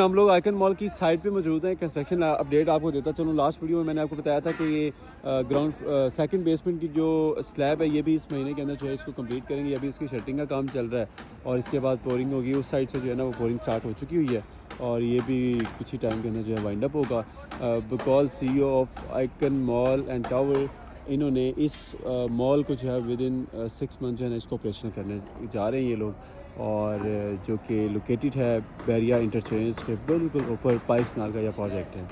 हम लोग icon mall की साइड पे मौजूद हैं। कंस्ट्रक्शन अपडेट आपको देता चलूँ। लास्ट वीडियो में मैंने आपको बताया था कि ये ग्राउंड सेकंड बेसमेंट की जो स्लैब है ये भी इस महीने के अंदर जो है इसको कंप्लीट करेंगे। अभी उसकी शटरिंग का काम चल रहा है और इसके बाद पोरिंग होगी। उस साइड से जो है ना वो पोरिंग स्टार्ट हो चुकी हुई है और ये भी कुछ ही टाइम के अंदर जो है वाइंड अप होगा। Because CEO of icon mall and tower इन्होंने इस मॉल को जो है विद इन 6 मंथ जो है ना इसको ऑपरेशन करने जा रहे हैं ये लोग, और जो कि लोकेटेड है बैरिया इंटरचेंज के बिल्कुल ऊपर पाइस नाल का यह प्रोजेक्ट है।